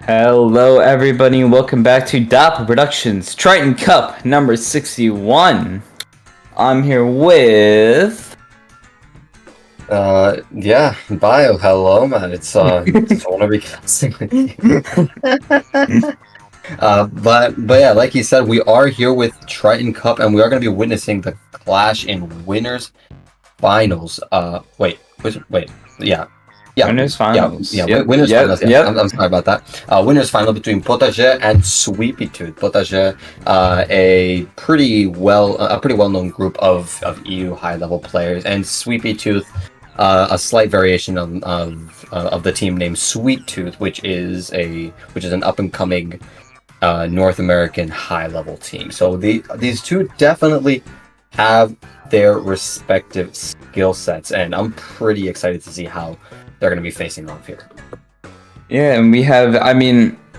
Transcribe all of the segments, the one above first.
Hello, everybody, and welcome back to Dapple Productions Triton Cup number 61. I'm here with. Yeah, Bio, hello, man. It's fun to be casting with you. But yeah, like you said, we are here with Triton Cup, and we are going to be witnessing the clash in winners finals. Winners finals. Winners finals. Yeah, Yep. I'm sorry about that. Winners final between Potager and Sweepy Tooth. Potager, a pretty well known group of EU high level players, and Sweepy Tooth, a slight variation of the team named Sweet Tooth, which is an up and coming North American high level team. So these two definitely have their respective skill sets, and I'm pretty excited to see how they're going to be facing off here. Yeah, and we have,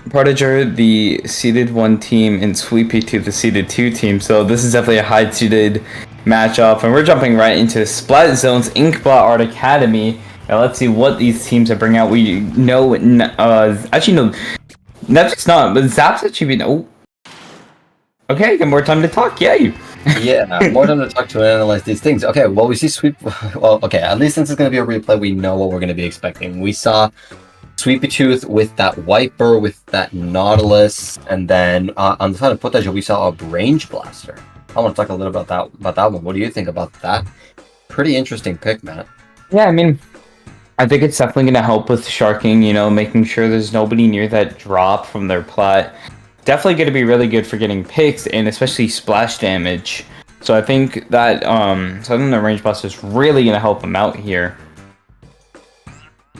Potager, the seeded 1 team, and Sweepy Tooth, the seeded 2 team. So this is definitely a high seeded matchup, and we're jumping right into Splat Zone's Inkblot Art Academy. Now let's see what these teams are bringing out. We know, Netflix not, but Zap's actually been. Oh, okay, got more time to talk. Yay! Yeah, more time to talk to and analyze these things. Okay, well, we see Well, okay, at least since it's going to be a replay, we know what we're going to be expecting. We saw Sweepy Tooth with that Wiper, with that Nautilus, and then on the side of Potager, we saw a Range Blaster. I want to talk a little about that one. What do you think about that? Pretty interesting pick, Matt. Yeah, I think it's definitely going to help with sharking, making sure there's nobody near that drop from their plat. Definitely going to be really good for getting picks and especially splash damage. So I think that the Range Blaster is really going to help him out here.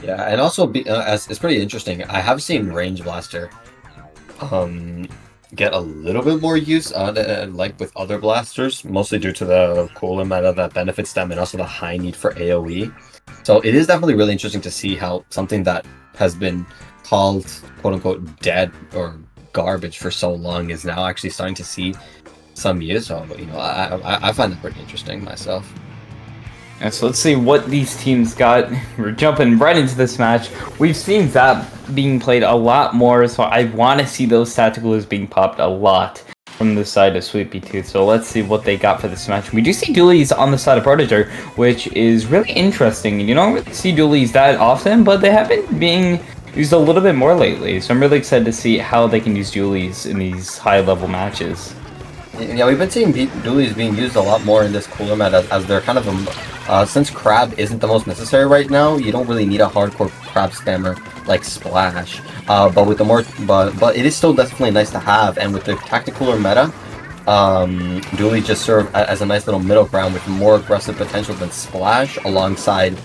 Yeah, and also it's pretty interesting. I have seen Range Blaster get a little bit more use like with other blasters, mostly due to the cooler meta that benefits them and also the high need for AoE. So it is definitely really interesting to see how something that has been called quote-unquote dead or garbage for so long is now actually starting to see some use. So I find that pretty interesting myself. And so let's see what these teams got. We're jumping right into this match. We've seen Zap being played a lot more, so I want to see those tacticals being popped a lot from the side of Sweepy Tooth. So let's see what they got for this match. We do see dualies on the side of Potager, which is really interesting. You don't really see dualies that often, but they have been being used a little bit more lately. So I'm really excited to see how they can use dualies in these high-level matches. Yeah, we've been seeing dualies being used a lot more in this cooler meta as they're kind of since Crab isn't the most necessary right now, you don't really need a hardcore Crab spammer like Splash. But it is still definitely nice to have, and with the tacticooler meta, dualies just serve as a nice little middle ground with more aggressive potential than Splash, alongside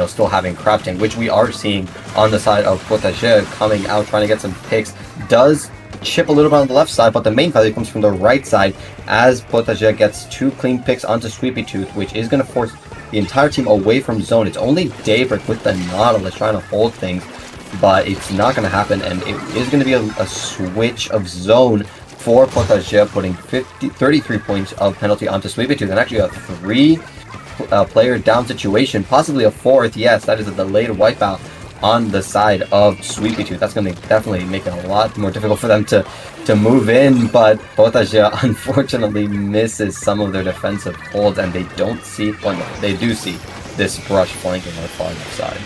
still having Crab Tank, which we are seeing on the side of Potager coming out trying to get some picks. Does chip a little bit on the left side, but the main value comes from the right side as Potager gets 2 clean picks onto Sweepy Tooth, which is going to force the entire team away from zone. It's only Daybreak with the Nautilus trying to hold things, but it's not going to happen, and it is going to be a switch of zone for Potager, putting 33 points of penalty onto Sweepy Tooth, and actually a 3 player down situation, possibly a 4th. Yes, that is a delayed wipeout on the side of Sweepy Tooth. That's going to definitely make it a lot more difficult for them to move in, but Potager unfortunately misses some of their defensive holds, and they do see this brush flanking on the far left side.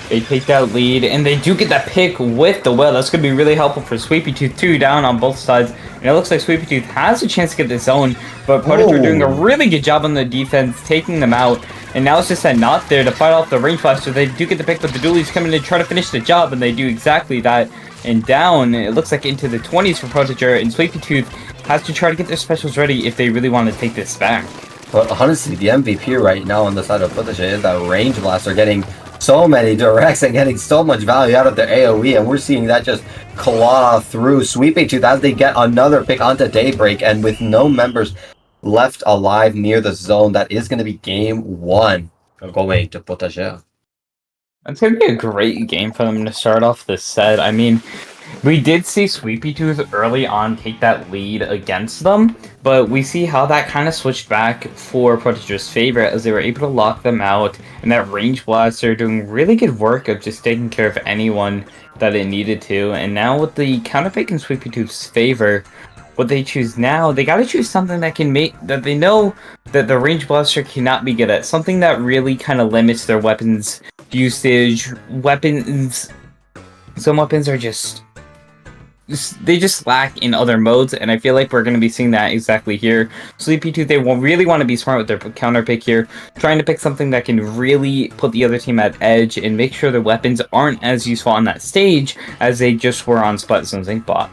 They take that lead, and they do get that pick with the well. That's going to be really helpful for Sweepy Tooth, 2 down on both sides. And it looks like Sweepy Tooth has a chance to get this zone, but Potager doing a really good job on the defense, taking them out. And now it's just that not there to fight off the Range Blaster. They do get the pick, but the dualies come in to try to finish the job, and they do exactly that. And down, it looks like into the 20s for Potager, and Sweepy Tooth has to try to get their specials ready if they really want to take this back. But honestly, the MVP right now on the side of Potager is that Range Blaster getting so many directs and getting so much value out of their AoE, and we're seeing that just claw through Sweepy Tooth as they get another pick onto Daybreak, and with no members left alive near the zone, that is going to be game 1 going to Potager. It's going to be a great game for them to start off this set. We did see Sweepy Tooth early on take that lead against them, but we see how that kind of switched back for Potager's favor as they were able to lock them out, and that range blaster doing really good work of just taking care of anyone that it needed to. And now with the counterpick in Sweepy Tooth's favor, what they choose now, they gotta choose something that can make, that they know that the range blaster cannot be good at. Something that really kind of limits their weapons usage. Some weapons are they just lack in other modes, and I feel like we're going to be seeing that exactly here. Sweepy Tooth, they will really want to be smart with their counter pick here, trying to pick something that can really put the other team at edge and make sure the weapons aren't as useful on that stage as they just were on Splat Zone's Inkblot.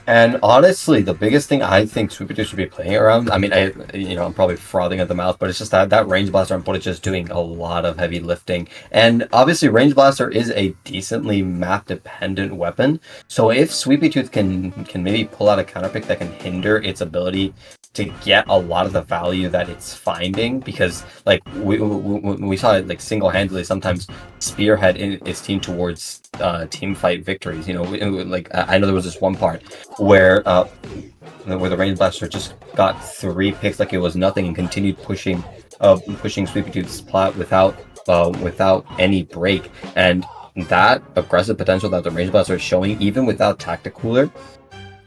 And honestly, the biggest thing I think Sweepy Tooth should be playing around, I mean, I'm probably frothing at the mouth, but it's just that Range Blaster on Potager is doing a lot of heavy lifting. And obviously, Range Blaster is a decently map-dependent weapon. So if Sweepy Tooth can maybe pull out a counterpick that can hinder its ability to get a lot of the value that it's finding, because like we saw it like single-handedly sometimes spearhead in its team towards team fight victories. Like I know there was this one part where the Range Blaster just got 3 picks like it was nothing and continued pushing Sweepy Tooth's plot without any break. And that aggressive potential that the Range Blaster is showing, even without Tactic Cooler,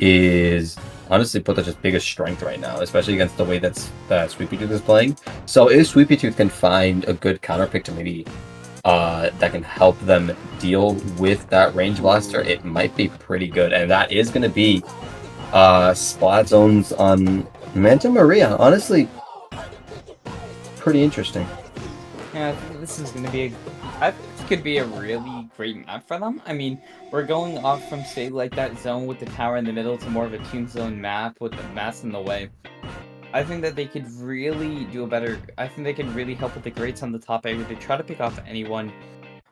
is honestly Potager's biggest strength right now, especially against the way that Sweepy Tooth is playing. So if Sweepy Tooth can find a good counter pick to maybe that can help them deal with that Range Blaster, it might be pretty good. And that is going to be Splat Zones on Manta Maria. Honestly, pretty interesting. Yeah, I think this is going to be this could be a really great map for them. I mean, we're going off from, say, like that zone with the tower in the middle to more of a team zone map with the mass in the way. I think that they could really do a better... I think they can really help with the greats on the top area to try to pick off anyone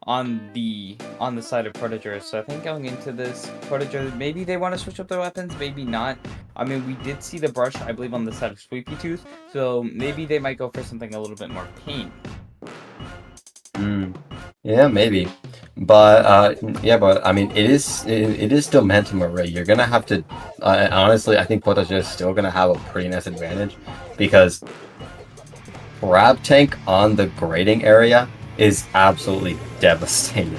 on the side of Potager. So I think going into this, Potager, maybe they want to switch up their weapons, maybe not. I mean, we did see the brush, I believe, on the side of Sweepy Tooth, so maybe they might go for something a little bit more pain. Yeah, maybe. But I mean, it is still Manta Maria. You're gonna have to honestly, I think Potager is still gonna have a pretty nice advantage, because Crab Tank on the grading area is absolutely devastating.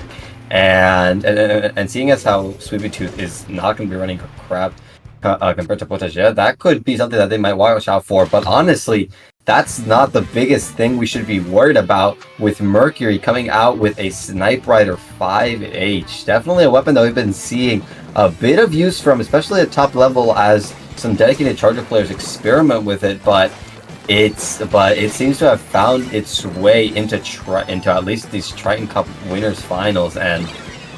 And seeing as how Sweepy Tooth is not gonna be running Crab compared to Potager, that could be something that they might watch out for. But honestly, that's not the biggest thing we should be worried about with Mercury coming out with a Snipe Rider 5H. Definitely a weapon that we've been seeing a bit of use from, especially at top level, as some dedicated Charger players experiment with it. But it seems to have found its way into at least these Triton Cup winners finals. And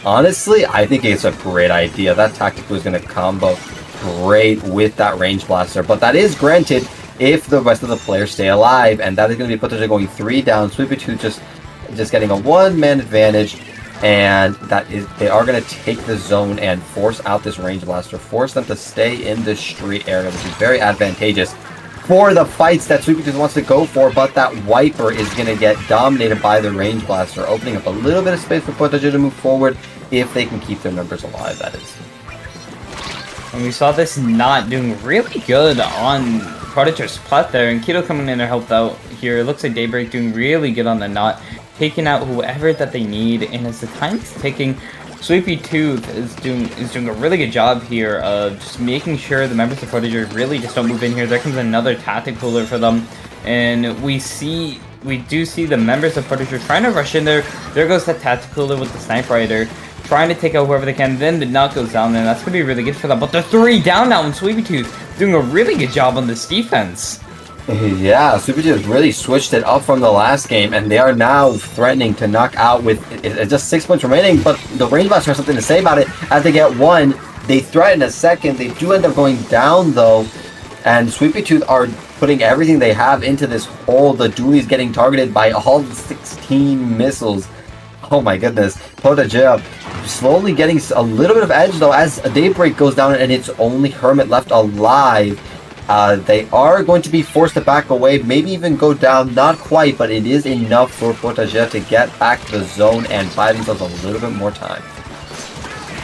honestly, I think it's a great idea. That tactical is going to combo great with that Range Blaster, but that is granted if the rest of the players stay alive, and that is going to be Potager going 3 down. Sweepy Tooth just getting a 1-man advantage, and they are going to take the zone and force out this Range Blaster, force them to stay in the street area, which is very advantageous for the fights that Sweepy Tooth wants to go for. But that Wiper is going to get dominated by the Range Blaster, opening up a little bit of space for Potager to move forward if they can keep their numbers alive, that is. And we saw this not doing really good on Potager's plot there, and Keto coming in to help out here. It looks like Daybreak doing really good on the knot, taking out whoever that they need. And as the time is ticking, Sweepy Tooth is doing a really good job here of just making sure the members of Potager really just don't move in here. There comes another tactic cooler for them, and we do see the members of Potager trying to rush in there. There goes that tactic cooler with the Snipe Rider, trying to take out whoever they can. Then the knot goes down, and that's going to be really good for them. But they're 3 down now, and Sweepy Tooth doing a really good job on this defense. Yeah, Sweepy Tooth really switched it up from the last game, and they are now threatening to knock out with just 6 points remaining. But the Range Blaster has something to say about it. As they get 1, they threaten a second. They do end up going down, though, and Sweepy Tooth are putting everything they have into this hole. The duelie's getting targeted by all 16 missiles. Oh my goodness. Potager slowly getting a little bit of edge, though, as a Daybreak goes down and it's only Hermit left alive. They are going to be forced to back away, maybe even go down. Not quite, but it is enough for Potager to get back to the zone and buy themselves a little bit more time.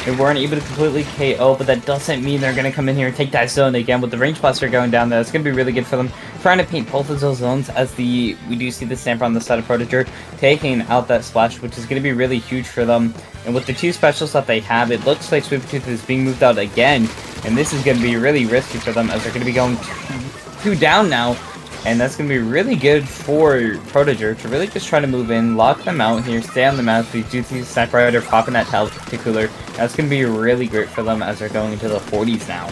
They weren't able to completely KO, but that doesn't mean they're going to come in here and take that zone again. With the Range Blaster going down there, it's going to be really good for them. Trying to paint both of those zones as we do see the Stamper on the side of Potager taking out that Splash, which is going to be really huge for them. And with the 2 specials that they have, it looks like Sweepy Tooth is being moved out again. And this is going to be really risky for them as they're going to be going 2 down now. And that's going to be really good for Potager to really just try to move in, lock them out here, stay on the map. We do see Sniper Rider popping that Talented Cooler. That's going to be really great for them as they're going into the 40s now.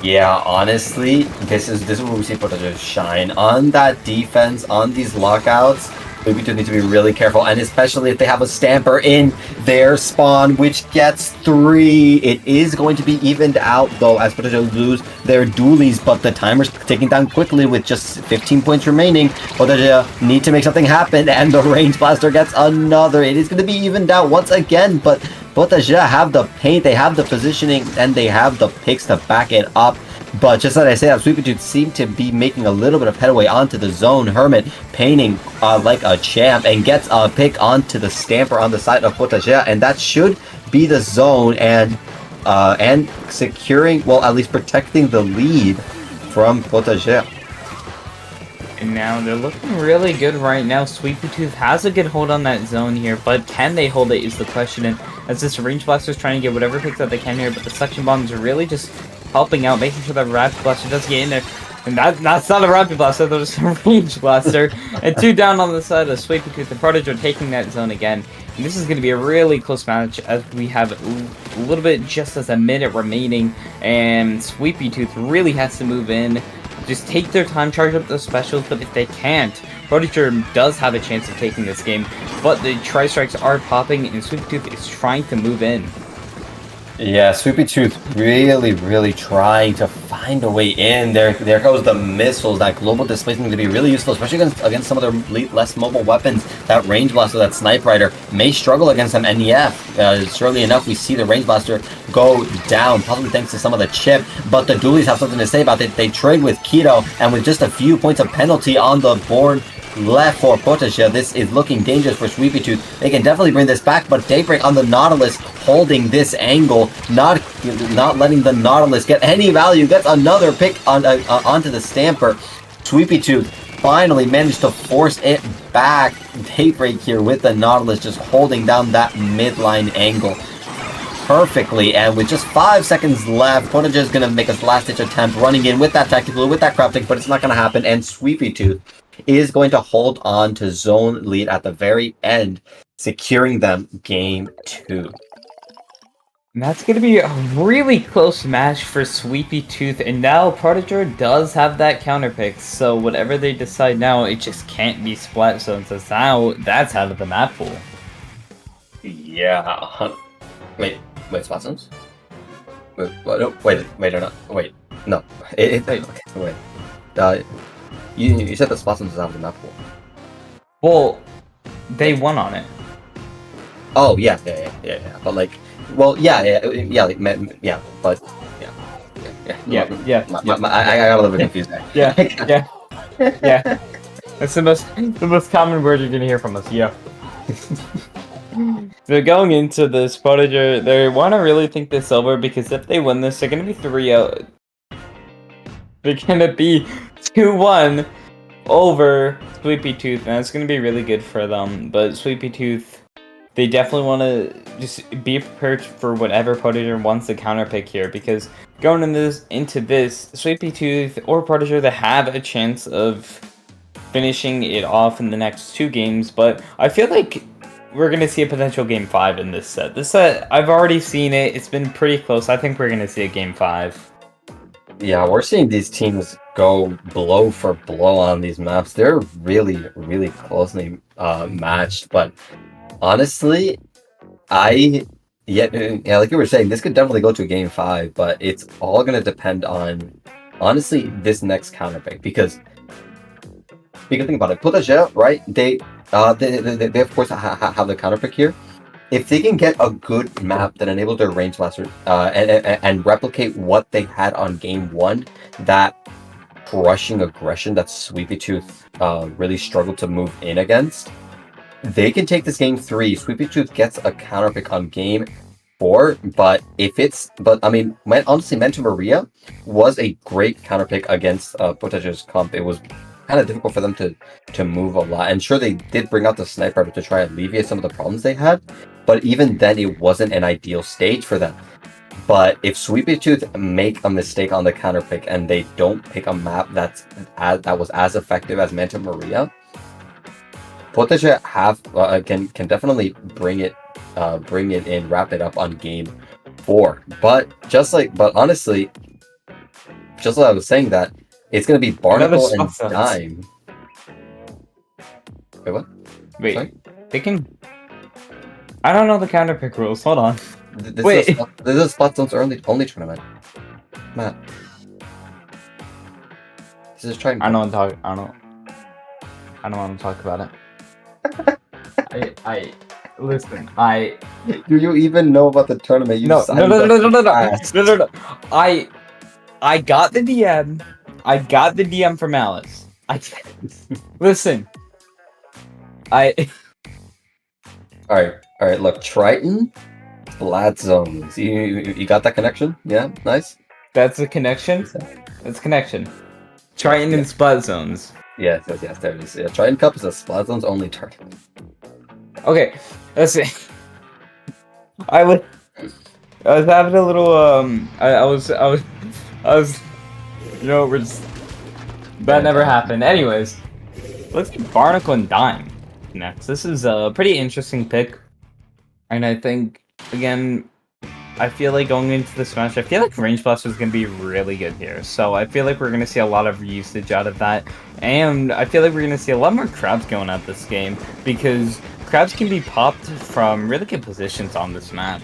Yeah, honestly, this is where we see Potager shine. On that defense, on these lockouts, Sweepy Tooth need to be really careful, and especially if they have a Stamper in their spawn, which gets 3. It is going to be evened out, though, as Potager lose their dualies, but the timer's ticking down quickly with just 15 points remaining. Potager need to make something happen, and the Range Blaster gets another. It is going to be evened out once again, but Potager have the paint, they have the positioning, and they have the picks to back it up. But just as I said, Sweepy Tooth seemed to be making a little bit of headway onto the zone. Hermit painting like a champ and gets a pick onto the Stamper on the side of Potager, and that should be the zone and securing, well, at least protecting the lead from Potager. And now they're looking really good right now. Sweepy Tooth has a good hold on that zone here, but can they hold it is the question. And as this Range Blaster is trying to get whatever picks that they can here, but the Suction Bombs are really just helping out, making sure that Rapid Blaster does get in there. And that's not a Rapid Blaster, that was a Range Blaster. And 2 down on the side of Sweepy Tooth. The Potager taking that zone again. And this is going to be a really close match as we have a little bit just as a minute remaining. And Sweepy Tooth really has to move in. Just take their time, charge up those specials, but if they can't, Potager does have a chance of taking this game. But the Tri-Strikes are popping, and Sweepy Tooth is trying to move in. Yeah, Sweepy Tooth really trying to find a way in. There goes the missiles. That global displacement is going to be really useful, especially against some of their less mobile weapons. That Range Blaster, that Sniper Rider, may struggle against them. And yeah, surely enough, we see the Range Blaster go down, possibly thanks to some of the chip. But the dualies have something to say about it. They trade with Keto, and with just a few points of penalty on the board left for Potager, this is looking dangerous for Sweepy Tooth. They can definitely bring this back, but Daybreak on the Nautilus holding this angle, not letting the Nautilus get any value. Gets another pick onto the Stamper. Sweepy Tooth finally managed to force it back. Daybreak here with the Nautilus just holding down that midline angle perfectly, and with just 5 seconds left, Potager is going to make his last-ditch attempt, running in with that Tactical, with that crafting, but it's not going to happen, and Sweepy Tooth is going to hold on to zone lead at the very end, securing them game 2. And that's going to be a really close match for Sweepy Tooth, and now Potager does have that counter pick, so whatever they decide now, it just can't be Splat Zones, as now that's out of the map pool. Yeah. Wait, Splat Zones? Wait, no. You said the Splat Zones is out of the map pool. Well, they won on it. Oh, yeah. But like, well, yeah, but yeah. I got a little bit confused there. Yeah. That's the most common word you're gonna hear from us. Yeah. So going into this, Potager, they want to really think this over, because if they win this, they're gonna be 3-0. They're gonna be 2-1 over Sweepy Tooth, and that's gonna be really good for them. But Sweepy Tooth, they definitely want to just be prepared for whatever Potager wants to counterpick here, because going into this, Sweepy Tooth or Potager, they have a chance of finishing it off in the next 2 games, but I feel like we're going to see a potential Game 5 in this set. This set, I've already seen it. It's been pretty close. I think we're going to see a Game 5. Yeah, we're seeing these teams go blow for blow on these maps. They're really closely matched, but honestly, like you were saying, this could definitely go to a Game 5, but it's all going to depend on, honestly, this next counterpick, because you can think about it. Potager, right? They of course have the counterpick here. If they can get a good map that enables their Range Blaster and replicate what they had on Game 1, that crushing aggression that Sweepy Tooth really struggled to move in against, they can take this Game 3. Sweepy Tooth gets a counterpick on Game before, but I mean, honestly, Manta Maria was a great counterpick against Potager's comp. It was kind of difficult for them to move a lot, and sure, they did bring out the sniper to try and alleviate some of the problems they had, but even then, it wasn't an ideal stage for them. But if Sweepy Tooth make a mistake on the counterpick and they don't pick a map that was as effective as Manta Maria, Potager can definitely bring it in, wrap it up on game 4. But honestly, just like I was saying, that it's gonna be Barnacle and Dime. Wait, what? Wait, sorry? They can. I don't know the counterpick rules. Hold on. This is a spot zones only tournament. Matt. This is Triton Cup. I don't want to talk about it. Listen. Do you even know about the tournament? No. I got the DM. I got the DM from Alice. Listen. All right. Look, Triton. Splat zones. You got that connection? Yeah, nice. That's a connection. That's a connection. Triton and splat zones. Yes. There it is. Yeah, Triton Cup is a splat zones only tournament. Okay, let's see. I was having a little I was we're just that never happened. Anyways, let's see Barnacle and Dime next. This is a pretty interesting pick, and I think again, I feel like going into this match, I feel like Range Blaster is going to be really good here. So I feel like we're going to see a lot of usage out of that, and I feel like we're going to see a lot more crabs going at this game because crabs can be popped from really good positions on this map.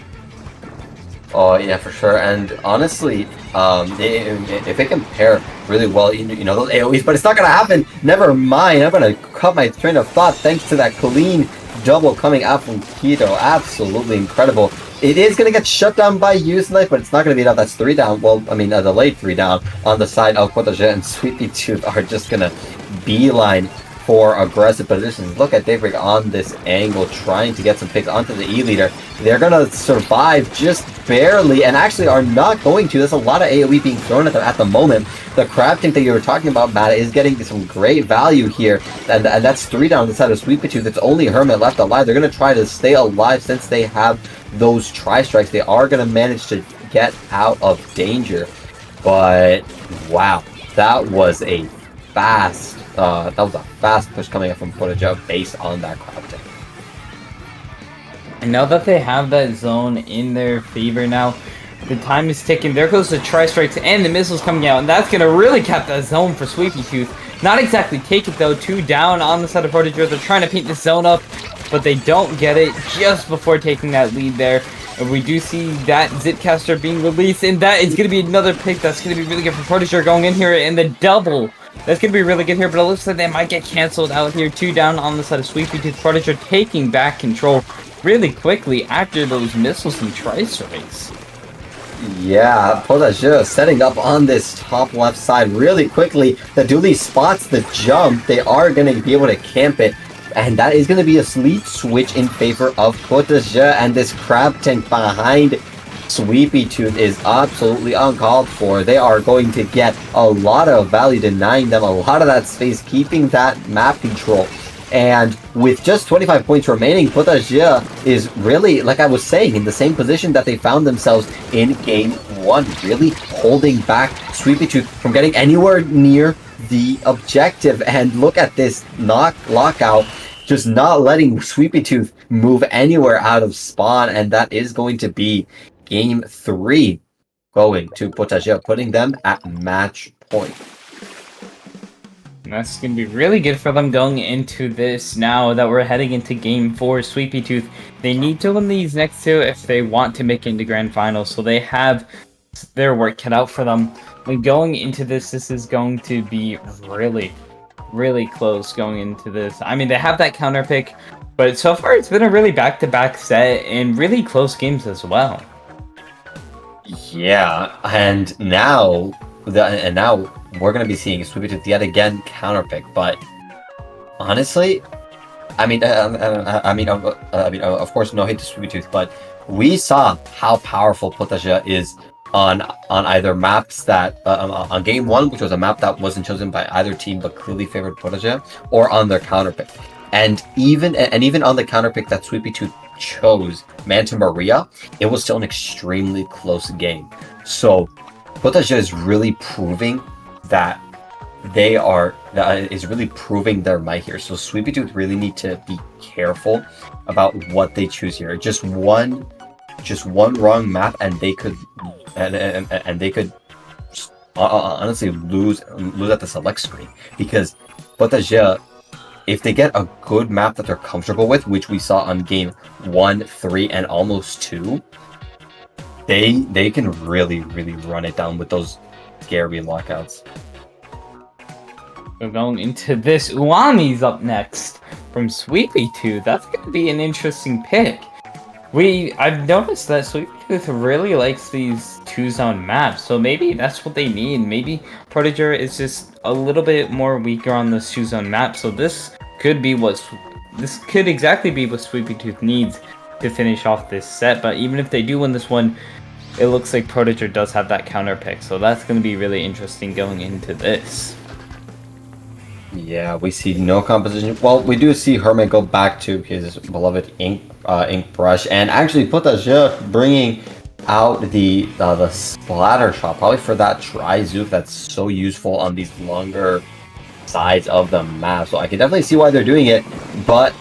Oh yeah, for sure. And honestly, if they can pair really well, you know, those AoEs, but it's not gonna happen. Never mind. I'm gonna cut my train of thought thanks to that clean double coming out from Keto. Absolutely incredible. It is gonna get shut down by Use Knife, but it's not gonna be enough. That's 3 down. Well, I mean, a delayed 3 down on the side of Potager, and Sweepy Tooth are just gonna beeline for aggressive positions. Look at Daybreak on this angle, trying to get some picks onto the E-leader. They're gonna survive just barely, and actually are not going to. There's a lot of AoE being thrown at them at the moment. The crab tank that you were talking about, Matt, is getting some great value here, and that's 3 down on the side of Sweepy Tooth. It's only Hermit left alive. They're gonna try to stay alive since they have those tri-strikes. They are gonna manage to get out of danger, but wow, that was a fast push coming up from Potager based on that crab tank. And now that they have that zone in their favor now, the time is ticking. There goes the tri-strikes and the missiles coming out, and that's going to really cap that zone for Sweepy Tooth. Not exactly take it though, 2 down on the side of Potager. They're trying to paint the zone up, but they don't get it just before taking that lead there. And we do see that Zitcaster being released, and that is going to be another pick that's going to be really good for Potager going in here in the double. That's going to be really good here, but it looks like they might get cancelled out here. 2 down on the side of Sweepy Tooth. Potager taking back control really quickly after those missiles and tri-strikes. Yeah, Potager setting up on this top left side really quickly. The Dooley spots the jump. They are going to be able to camp it, and that is going to be a lead switch in favor of Potager, and this crab tank behind Sweepy Tooth is absolutely uncalled for. They are going to get a lot of value, denying them a lot of that space, keeping that map control. And with just 25 points remaining, Potager is really, like I was saying, in the same position that they found themselves in game 1, really holding back Sweepy Tooth from getting anywhere near the objective. And look at this lockout, just not letting Sweepy Tooth move anywhere out of spawn, and that is going to be game 3 going to Potager, putting them at match point. And that's going to be really good for them going into this now that we're heading into game 4. Sweepy Tooth, they need to win these next 2 if they want to make it into grand finals, so they have their work cut out for them. When going into this is going to be really close going into this. I mean, they have that counter pick, but so far it's been a really back-to-back set and really close games as well. Yeah, and now we're going to be seeing Sweepy Tooth yet again counterpick, but honestly, Of course, no hate to Sweepy Tooth, but we saw how powerful Potager is on either maps that on game one, which was a map that wasn't chosen by either team but clearly favored Potager, or on their counterpick. And even on the counterpick that Sweepy Tooth chose, Manta Maria, it was still an extremely close game. So Potager is really proving that is really proving their might here. So Sweepy Tooth really need to be careful about what they choose here. Just one wrong map and they could honestly lose at the select screen, because Potager, if they get a good map that they're comfortable with, which we saw on game 1, 3, and almost 2, they can really run it down with those scary lockouts. We're going into this. Uami's up next from Sweepy Tooth. That's going to be an interesting pick. I've noticed that Sweepy Tooth really likes these 2-zone maps, so maybe that's what they need. Maybe Potager is just a little bit more weaker on this 2-zone map, so this could exactly be what Sweepy Tooth needs to finish off this set. But even if they do win this one, it looks like Potager does have that counter pick, so that's going to be really interesting going into this. Yeah, we see no composition. Well, we do see Hermit go back to his beloved ink brush, and actually Potager bringing out the splatter shot, probably for that Tri-Zook that's so useful on these longer sides of the map. So I can definitely see why they're doing it, but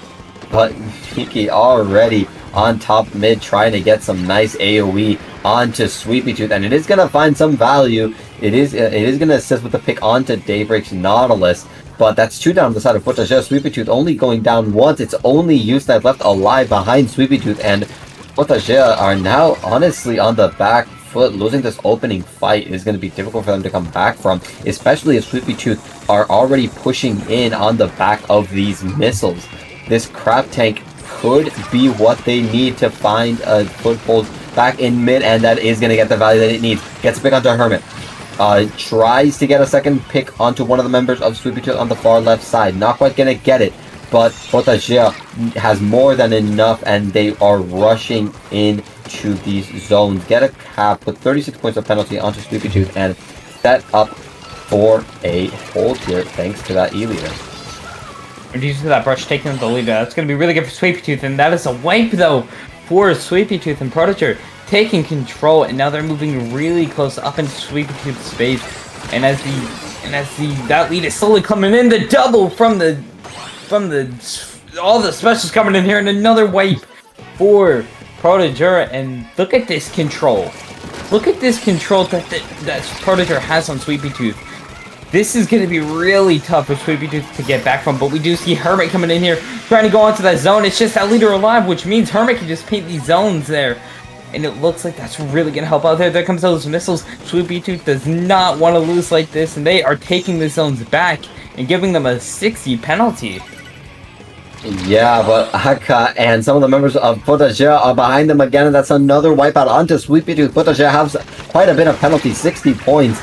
Miki already on top mid trying to get some nice AoE onto Sweepy Tooth, and it is gonna find some value. It is gonna assist with the pick onto Daybreak's Nautilus. But that's 2 down on the side of Potager. Sweepy Tooth only going down once. It's only Usenet left alive behind Sweepy Tooth, and Potager are now honestly on the back foot. Losing this opening fight is going to be difficult for them to come back from, especially if Sweepy Tooth are already pushing in on the back of these missiles. This crab tank could be what they need to find a foothold back in mid, and that is going to get the value that it needs. Gets a pick onto Hermit. Tries to get a second pick onto one of the members of Sweepy Tooth on the far left side. Not quite gonna get it, but Potager has more than enough, and they are rushing into these zones. Get a cap, put 36 points of penalty onto Sweepy Tooth, and set up for a hold here thanks to that E-leader. Reduced to that brush, taking the leader. That's gonna be really good for Sweepy Tooth, and that is a wipe though for Sweepy Tooth and Potager. Taking control, and now they're moving really close up into Sweepy Tooth's space. And as that lead is slowly coming in, the double from all the specials coming in here, and another wipe for Potager. And look at this control. Look at this control that Potager has on Sweepy Tooth. This is going to be really tough for Sweepy Tooth to get back from, but we do see Hermit coming in here, trying to go onto that zone. It's just that leader alive, which means Hermit can just paint these zones there. And it looks like that's really going to help out there. There comes those missiles. Sweepy Tooth does not want to lose like this, and they are taking the zones back and giving them a 60 penalty. Yeah, but Haka and some of the members of Potager are behind them again, and that's another wipeout onto Sweepy Tooth. Potager has quite a bit of penalty, 60 points,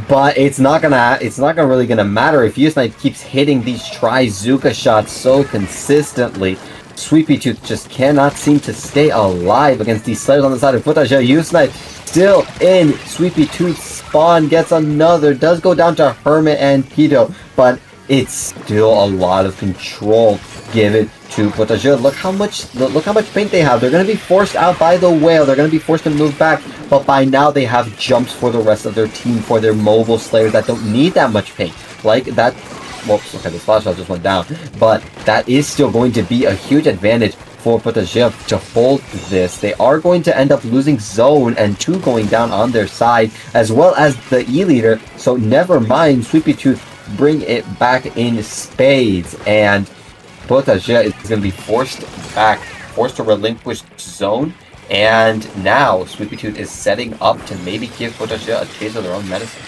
but it's not really gonna matter if Usenet keeps hitting these Tri-Zuka shots so consistently. Sweepy Tooth just cannot seem to stay alive against these slayers on the side of Potager. Usenet still in Sweepy Tooth's spawn, gets another, does go down to Hermit and Pito, but it's still a lot of control given to Potager. Look how much paint they have. They're going to be forced out by the whale. They're going to be forced to move back, but by now they have jumps for the rest of their team, for their mobile slayers that don't need that much paint. Like that. Whoops, okay, the splash shot just went down, but that is still going to be a huge advantage for Potager to hold this. They are going to end up losing zone and 2 going down on their side, as well as the E-leader, so never mind, Sweepy Tooth bring it back in spades, and Potager is going to be forced to relinquish zone, and now Sweepy Tooth is setting up to maybe give Potager a taste of their own medicine.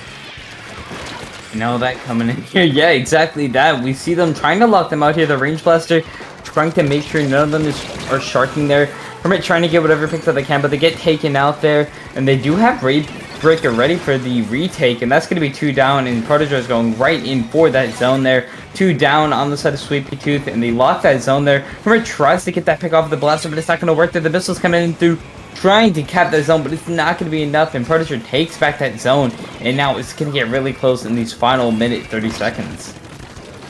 Know that coming in here. Yeah, exactly that. We see them trying to lock them out here. The Range Blaster trying to make sure none of them are sharking there. Hermit trying to get whatever picks that they can, but they get taken out there. And they do have Raid Breaker ready for the retake, and that's going to be 2 down, and Potager is going right in for that zone there. 2 down on the side of Sweepy Tooth, and they lock that zone there. Remember, tries to get that pick off of the blaster, but it's not going to work there. The missile's coming in through, trying to cap that zone, but it's not going to be enough, and Potager takes back that zone, and now it's going to get really close in these final minute 30 seconds.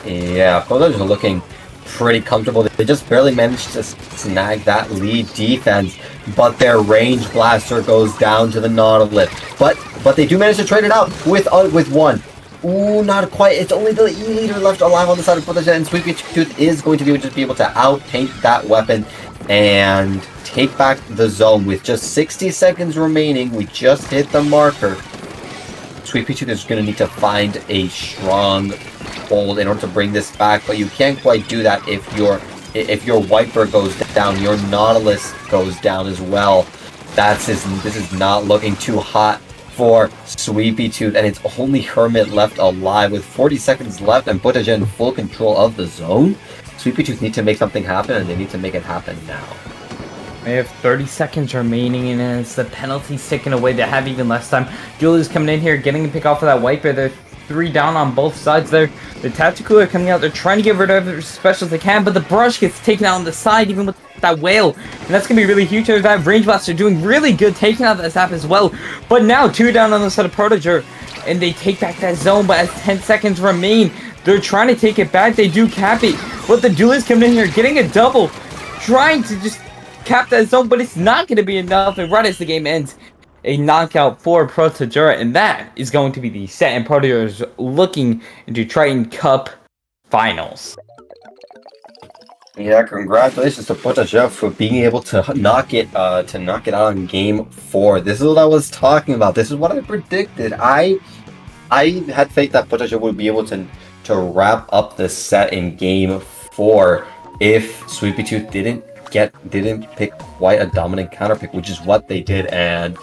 Yeah, Potager looking pretty comfortable. They just barely managed to snag that lead defense, but their range blaster goes down to the Nautilus. But they do manage to trade it out with one. Ooh, not quite. It's only the E-Leader left alive on the side of Potager, and Sweepy Tooth is going to be able to out-paint that weapon and take back the zone with just 60 seconds remaining. We just hit the marker. Sweepy Tooth is going to need to find a strong hold in order to bring this back, but you can't quite do that if your Wiper goes down, your Nautilus goes down as well. This is not looking too hot for Sweepy Tooth, and it's only Hermit left alive with 40 seconds left and Potager in full control of the zone. Sweepy Tooth need to make something happen, and they need to make it happen now. They have 30 seconds remaining, and as the penalty's ticking away, they have even less time. Julia's coming in here, getting a pick off of that Wiper. They're 3 down on both sides there. The Tactical are coming out. They're trying to get rid of it as special as they can, but the brush gets taken out on the side, even with that whale. And that's going to be really huge. That Range Blaster doing really good, taking out that zap as well. But now 2 down on the side of Potager, and they take back that zone, but as 10 seconds remain, they're trying to take it back. They do cap it, but the Duelists coming in here, getting a double, trying to just cap that zone, but it's not going to be enough. And right as the game ends, a knockout for Potager, and that is going to be the set, and Potager is looking into Triton Cup finals. Yeah, congratulations to Potager for being able to knock it out in game 4. This is what I was talking about. This is what I predicted. I had faith that Potager would be able to wrap up the set in game 4 if Sweepy Tooth didn't pick quite a dominant counter pick, which is what they did, and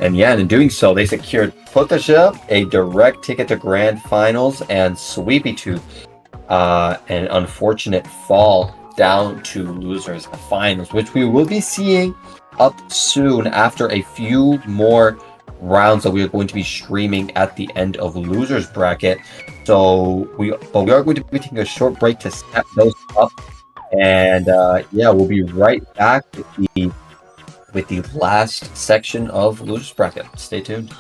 yeah, and in doing so, they secured Potager a direct ticket to Grand Finals, and Sweepy Tooth an unfortunate fall down to Losers Finals, which we will be seeing up soon after a few more rounds that we are going to be streaming at the end of Losers Bracket. So we are going to be taking a short break to set those up. And yeah, we'll be right back with the last section of Losers Bracket. Stay tuned.